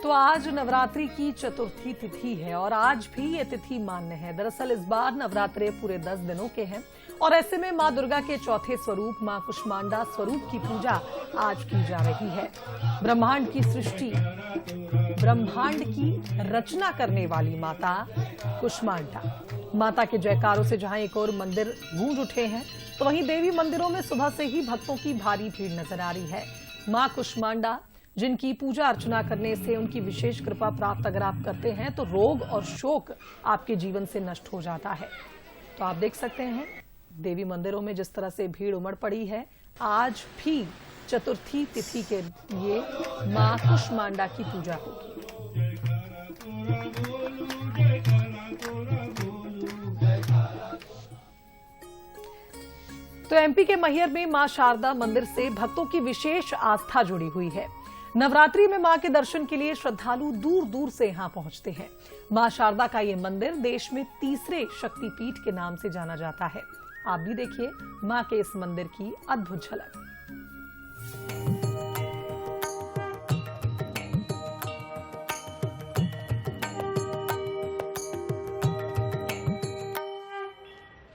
तो आज नवरात्रि की चतुर्थी तिथि है और आज भी ये तिथि मान्य है। दरअसल इस बार नवरात्रे पूरे 10 दिनों के हैं और ऐसे में मां दुर्गा के चौथे स्वरूप मां कुष्मांडा स्वरूप की पूजा आज की जा रही है। ब्रह्मांड की सृष्टि, ब्रह्मांड की रचना करने वाली माता कुष्मांडा, माता के जयकारों से जहां एक और मंदिर गूंज उठे हैं, तो वहीं देवी मंदिरों में सुबह से ही भक्तों की भारी भीड़ नजर आ रही है। मां कुष्मांडा जिनकी पूजा अर्चना करने से उनकी विशेष कृपा प्राप्त अगर आप करते हैं तो रोग और शोक आपके जीवन से नष्ट हो जाता है। तो आप देख सकते हैं देवी मंदिरों में जिस तरह से भीड़ उमड़ पड़ी है। आज भी चतुर्थी तिथि के लिए मां कुष्मांडा की पूजा होगी। तो एमपी के मैहर में मां शारदा मंदिर से भक्तों की विशेष आस्था जुड़ी हुई है। नवरात्रि में मां के दर्शन के लिए श्रद्धालु दूर दूर से यहां पहुंचते हैं। मां शारदा का ये मंदिर देश में तीसरे शक्तिपीठ के नाम से जाना जाता है। आप भी देखिए मां के इस मंदिर की अद्भुत झलक।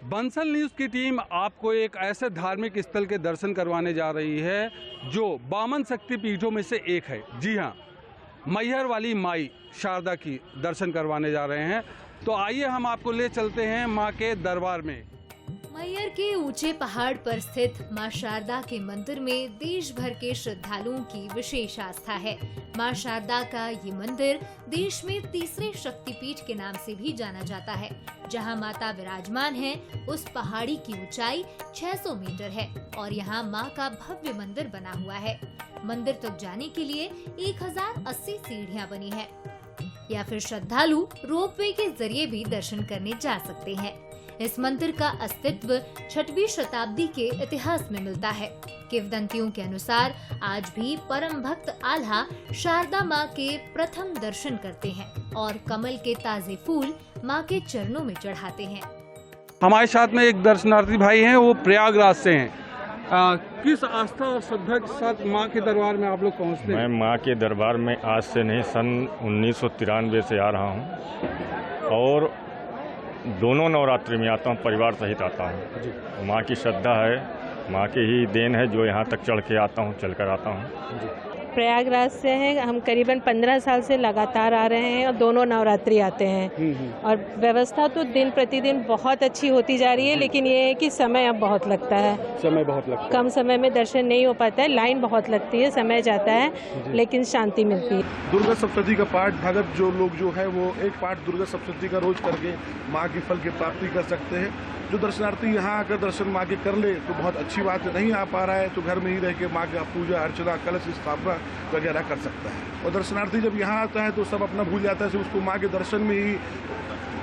बंसल न्यूज की टीम आपको एक ऐसे धार्मिक स्थल के दर्शन करवाने जा रही है जो 52 शक्तिपीठों में से एक है। जी हां, मैहर वाली माई शारदा की दर्शन करवाने जा रहे हैं। तो आइए हम आपको ले चलते हैं मां के दरबार में। मैहर के ऊंचे पहाड़ पर स्थित मां शारदा के मंदिर में देश भर के श्रद्धालुओं की विशेष आस्था है। मां शारदा का ये मंदिर देश में तीसरे शक्तिपीठ के नाम से भी जाना जाता है। जहां माता विराजमान है उस पहाड़ी की ऊंचाई 600 मीटर है और यहां मां का भव्य मंदिर बना हुआ है। मंदिर तक जाने के लिए 1080 सीढ़ियां बनी है या फिर श्रद्धालु रोपवे के जरिए भी दर्शन करने जा सकते हैं। इस मंदिर का अस्तित्व 6वीं शताब्दी के इतिहास में मिलता है। किंवदंतियों के अनुसार आज भी परम भक्त आल्हा शारदा माँ के प्रथम दर्शन करते हैं और कमल के ताजे फूल माँ के चरणों में चढ़ाते हैं। हमारे साथ में एक दर्शनार्थी भाई हैं, वो प्रयागराज से हैं। किस आस्था और श्रद्धा के साथ माँ के दरबार में आप लोग पहुँचते हैं? मैं माँ के दरबार में आज से नहीं, सन 1993 से आ रहा हूँ और दोनों नवरात्रि में आता हूँ, परिवार सहित आता हूँ। माँ की श्रद्धा है, माँ की ही देन है जो यहाँ तक चढ़ के आता हूँ, चलकर आता हूँ। प्रयागराज से हैं, हम करीबन 15 साल से लगातार आ रहे हैं और दोनों नवरात्रि आते हैं और व्यवस्था तो दिन प्रतिदिन बहुत अच्छी होती जा रही है, लेकिन ये है कि समय अब बहुत लगता है। समय बहुत लगता है, कम समय में दर्शन नहीं हो पाता है, लाइन बहुत लगती है, समय जाता है, लेकिन शांति मिलती है। दुर्गा सप्तशती का पाठ भगत जो लोग जो है वो एक पाठ दुर्गा सप्तशती का रोज करके माँ की फल की प्राप्ति कर सकते हैं। जो दर्शनार्थी यहाँ आकर दर्शन माँ के कर ले तो बहुत अच्छी बात है, नहीं आ पा रहा है तो घर में ही रह के माँ का पूजा अर्चना कलश स्थापना वगैरह कर सकता है। और दर्शनार्थी जब यहाँ आता है तो सब अपना भूल जाता है, उसको माँ के दर्शन में ही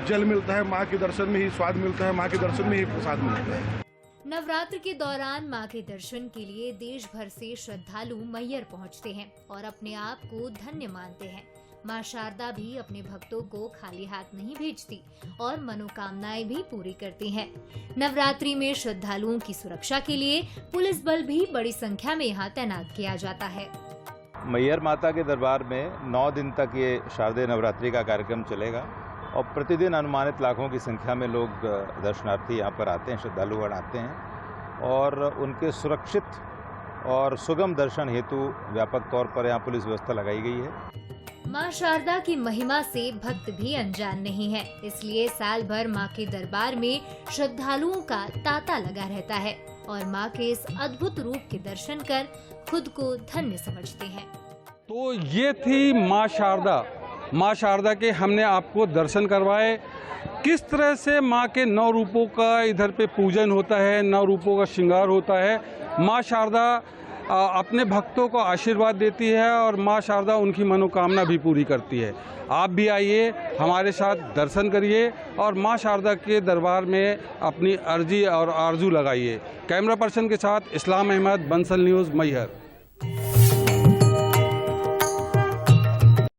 जल मिलता है, माँ के दर्शन में ही स्वाद मिलता है, माँ के दर्शन में ही प्रसाद मिलता है। नवरात्र के दौरान मां के दर्शन के लिए देश भर से श्रद्धालु मैहर पहुंचते हैं और अपने आप को धन्य मानते हैं। मां शारदा भी अपने भक्तों को खाली हाथ नहीं भेजती और मनोकामनाएं भी पूरी करती हैं। नवरात्रि में श्रद्धालुओं की सुरक्षा के लिए पुलिस बल भी बड़ी संख्या में यहाँ तैनात किया जाता है। मैहर माता के दरबार में 9 दिन तक ये शारदीय नवरात्रि का कार्यक्रम चलेगा और प्रतिदिन अनुमानित लाखों की संख्या में लोग दर्शनार्थी यहाँ पर आते हैं, श्रद्धालुगण आते हैं और उनके सुरक्षित और सुगम दर्शन हेतु व्यापक तौर पर यहाँ पुलिस व्यवस्था लगाई गई है। मां शारदा की महिमा से भक्त भी अनजान नहीं है, इसलिए साल भर मां के दरबार में श्रद्धालुओं का तांता लगा रहता है और मां के इस अद्भुत रूप के दर्शन कर खुद को धन्य समझते हैं। तो ये थी मां शारदा। मां शारदा के हमने आपको दर्शन करवाए। किस तरह से मां के 9 रूपों का इधर पे पूजन होता है, 9 रूपों का श्रृंगार होता है। मां शारदा अपने भक्तों को आशीर्वाद देती है और मां शारदा उनकी मनोकामना भी पूरी करती है। आप भी आइए, हमारे साथ दर्शन करिए और मां शारदा के दरबार में अपनी अर्जी और आरजू लगाइए। कैमरा पर्सन के साथ इस्लाम अहमद, बंसल न्यूज़, मैहर।